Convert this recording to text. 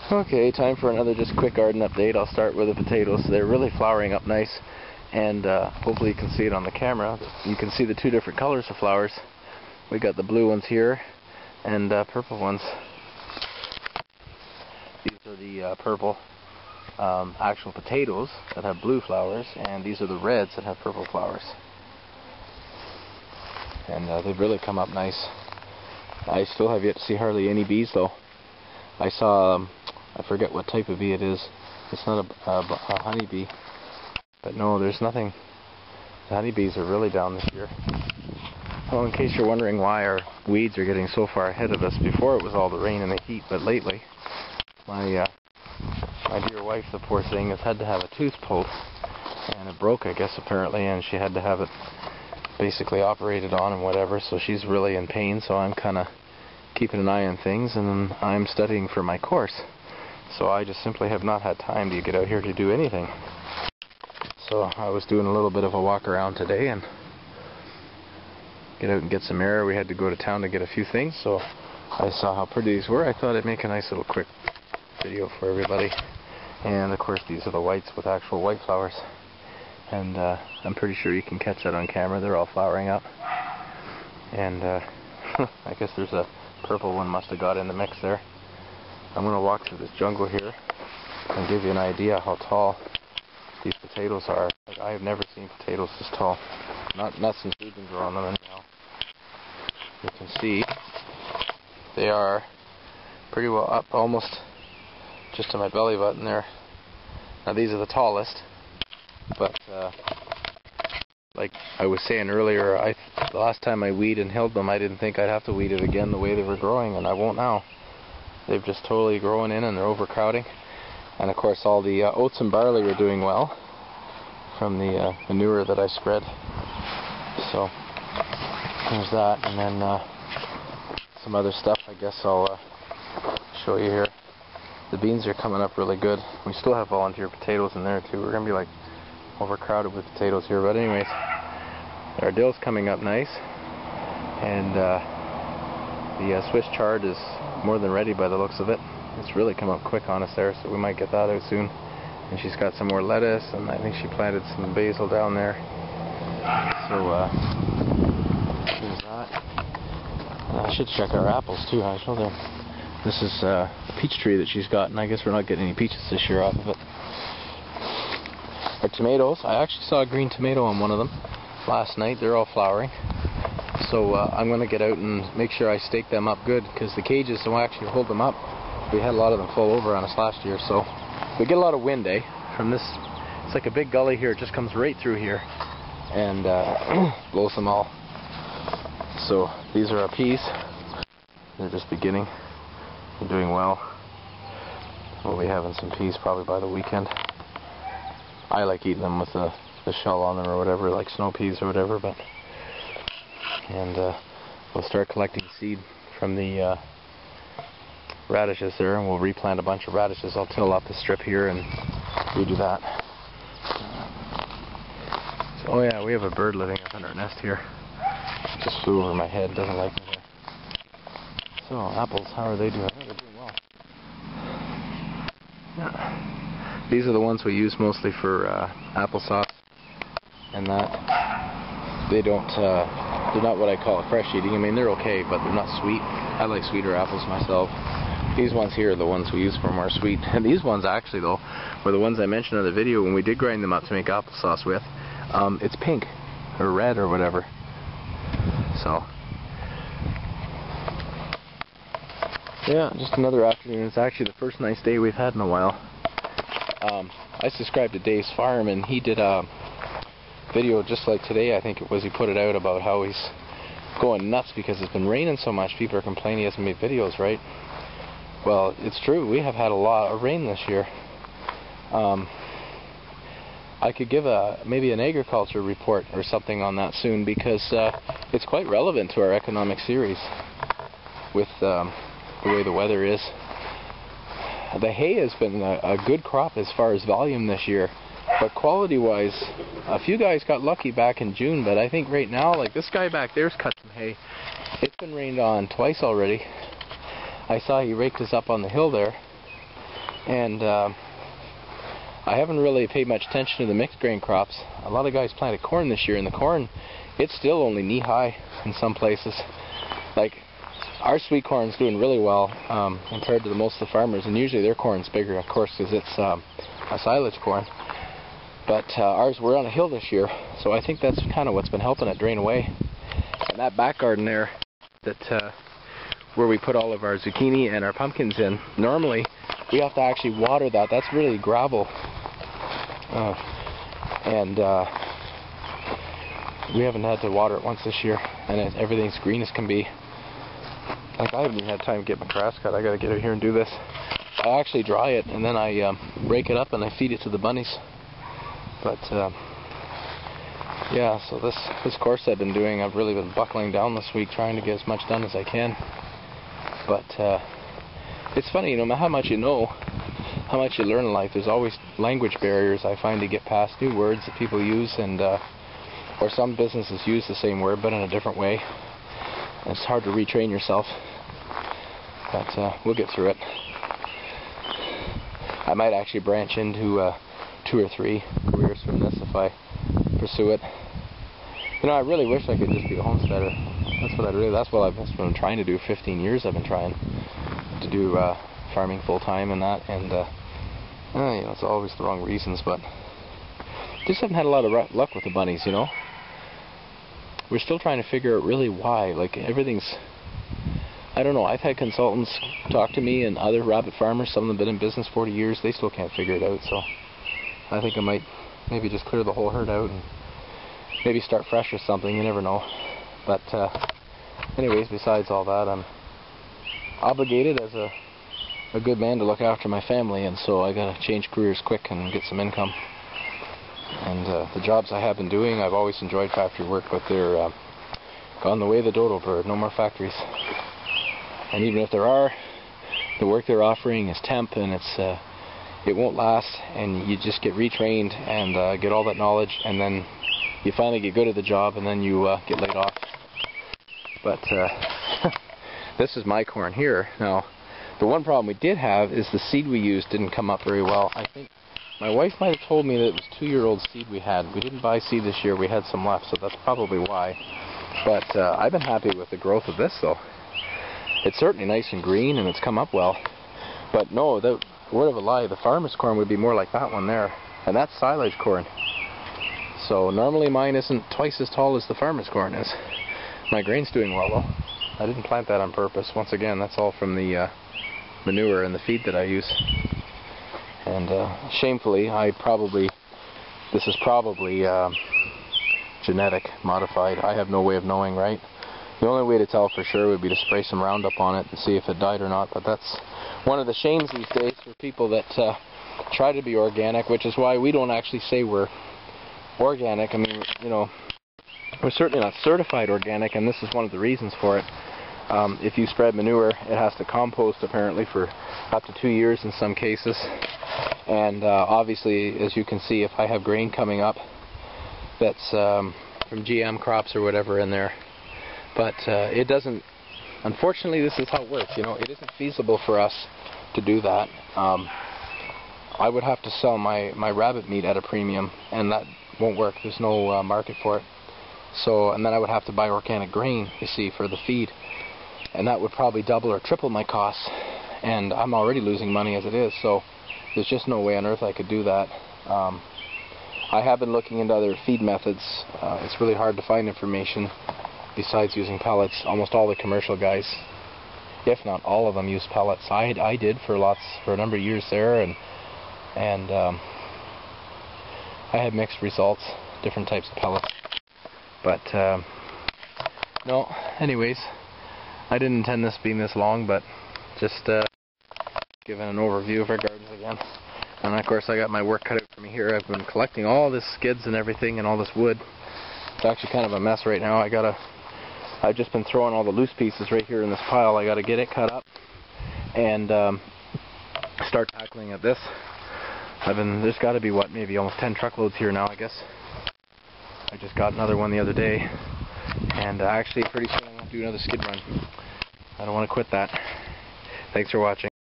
Okay, time for another just quick garden update. I'll start with the potatoes. They're really flowering up nice, and hopefully you can see it on the camera. You can see the two different colors of flowers. We got the blue ones here and purple ones. These are the purple actual potatoes that have blue flowers, and these are the reds that have purple flowers. And they've really come up nice. I still have yet to see hardly any bees though. I saw, I forget what type of bee it is. It's not a honeybee. But no, there's nothing. The honeybees are really down this year. Well, in case you're wondering why our weeds are getting so far ahead of us, before it was all the rain and the heat, but lately, my dear wife, the poor thing, has had to have a tooth pulled. And it broke, I guess, apparently, and she had to have it basically operated on and whatever, so she's really in pain, so I'm kind of keeping an eye on things, and I'm studying for my course. So I just simply have not had time to get out here to do anything. So I was doing a little bit of a walk around today and get out and get some air. We had to go to town to get a few things, so I saw how pretty these were. I thought I'd make a nice little quick video for everybody. And of course these are the whites with actual white flowers. And I'm pretty sure you can catch that on camera. They're all flowering up. And I guess there's a purple one must have got in the mix there. I'm going to walk through this jungle here and give you an idea how tall these potatoes are. Like, I have never seen potatoes this tall. Not since we've been growing them anyhow. You can see they are pretty well up, almost just to my belly button there. Now these are the tallest, but like I was saying earlier, the last time I weeded and hilled them, I didn't think I'd have to weed it again the way they were growing, and I won't now. They've just totally grown in and they're overcrowding. And of course all the oats and barley are doing well from the manure that I spread. So there's that, and then some other stuff I guess I'll show you here. The beans are coming up really good. We still have volunteer potatoes in there too. We're going to be like overcrowded with potatoes here, but anyways, our dill's coming up nice, and the Swiss chard is more than ready by the looks of it. It's really come up quick on us there, so we might get that out soon. And she's got some more lettuce, and I think she planted some basil down there. So there's that. I should check our apples too. I showed them. This is a peach tree that she's got, and I guess we're not getting any peaches this year off of it. Our tomatoes, I actually saw a green tomato on one of them last night. They're all flowering. So I'm going to get out and make sure I stake them up good, because the cages don't actually hold them up. We had a lot of them fall over on us last year, so we get a lot of wind, from this. It's like a big gully here. It just comes right through here and blows them all. So these are our peas. They're just beginning. They're doing well. We'll be having some peas probably by the weekend. I like eating them with the shell on them or whatever, like snow peas or whatever, but and we'll start collecting seed from the radishes there, and we'll replant a bunch of radishes. I'll till up the strip here and redo that. So, oh yeah, we have a bird living up in our nest here. It just flew over my head, doesn't like me here. So apples, how are they doing? Oh, they're doing well. Yeah. These are the ones we use mostly for applesauce and that. They don't, they're not what I call fresh eating. I mean, they're okay, but they're not sweet. I like sweeter apples myself. These ones here are the ones we use for more sweet. And these ones actually, though, were the ones I mentioned in the video when we did grind them up to make applesauce with. It's pink, or red, or whatever. So, yeah, just another afternoon. It's actually the first nice day we've had in a while. I subscribed to Dave's Farm, and he did a video just like today, I think it was. He put it out about how he's going nuts because it's been raining so much. People are complaining he hasn't made videos, right? Well, it's true. We have had a lot of rain this year. I could give maybe an agriculture report or something on that soon, because it's quite relevant to our economic series with the way the weather is. The hay has been a good crop as far as volume this year, but quality-wise, a few guys got lucky back in June, but I think right now, like this guy back there's cut some hay. It's been rained on twice already. I saw he raked us up on the hill there, And I haven't really paid much attention to the mixed grain crops. A lot of guys planted corn this year, and the corn, it's still only knee-high in some places. Like, our sweet corn's doing really well compared to most of the farmers, and usually their corn's bigger, of course, because it's a silage corn. But ours, we're on a hill this year, so I think that's kind of what's been helping it drain away. And that back garden there, that where we put all of our zucchini and our pumpkins in, normally we have to actually water that. That's really gravel. And we haven't had to water it once this year, and everything's green as can be. Like, I haven't even had time to get my grass cut. I gotta get out here and do this. I actually dry it, and then I break it up and I feed it to the bunnies. But yeah, so this course I've been doing, I've really been buckling down this week, trying to get as much done as I can. But it's funny, no matter how much you know, how much you learn in life, there's always language barriers I find to get past, new words that people use, and or some businesses use the same word but in a different way. And it's hard to retrain yourself, but we'll get through it. I might actually branch into 2 or 3 careers from this if I pursue it. You know, I really wish I could just be a homesteader. That's what I've been trying to do. 15 years I've been trying to do farming full time and that, and you know, it's always the wrong reasons, but just haven't had a lot of luck with the bunnies, you know. We're still trying to figure out really why. Like, everything's, I don't know, I've had consultants talk to me and other rabbit farmers, some of them have been in business 40 years, they still can't figure it out, so I think I might maybe just clear the whole herd out and maybe start fresh or something, you never know. But anyways, besides all that, I'm obligated as a good man to look after my family, and so I gotta change careers quick and get some income. And the jobs I have been doing, I've always enjoyed factory work, but they're gone the way of the dodo bird. No more factories. And even if there are, the work they're offering is temp, and it won't last, and you just get retrained and get all that knowledge, and then you finally get good at the job, and then you get laid off. But this is my corn here. Now, the one problem we did have is the seed we used didn't come up very well. I think my wife might have told me that it was 2-year-old seed we had. We didn't buy seed this year. We had some left, so that's probably why. But I've been happy with the growth of this, though. It's certainly nice and green, and it's come up well. But no, the word of a lie, the farmer's corn would be more like that one there. And that's silage corn. So normally mine isn't twice as tall as the farmer's corn is. My grain's doing well, though. I didn't plant that on purpose. Once again, that's all from the manure and the feed that I use. And shamefully, this is probably genetic modified. I have no way of knowing, right? The only way to tell for sure would be to spray some Roundup on it to see if it died or not. But that's one of the shames these days for people that try to be organic, which is why we don't actually say we're organic. I mean, you know, we're certainly not certified organic, and this is one of the reasons for it. If you spread manure, it has to compost apparently for up to 2 years in some cases. And obviously, as you can see, if I have grain coming up that's from GM crops or whatever in there, but it doesn't, unfortunately this is how it works, you know, it isn't feasible for us to do that. I would have to sell my rabbit meat at a premium, and that won't work. There's no market for it. So, and then I would have to buy organic grain, you see, for the feed, and that would probably double or triple my costs, and I'm already losing money as it is, so there's just no way on earth I could do that. I have been looking into other feed methods. It's really hard to find information besides using pellets. Almost all the commercial guys, if not all of them, use pellets. I did for a number of years there, and I had mixed results, different types of pellets. But no, anyways, I didn't intend this being this long, but just giving an overview of our gardens again. And of course I got my work cut out for me here. I've been collecting all this skids and everything and all this wood. It's actually kind of a mess right now. I've just been throwing all the loose pieces right here in this pile. I gotta get it cut up and start tackling at this. There's gotta be what, maybe almost 10 truckloads here now, I guess. I just got another one the other day, and actually pretty soon I'm going to do another skid run. I don't want to quit that. Thanks for watching.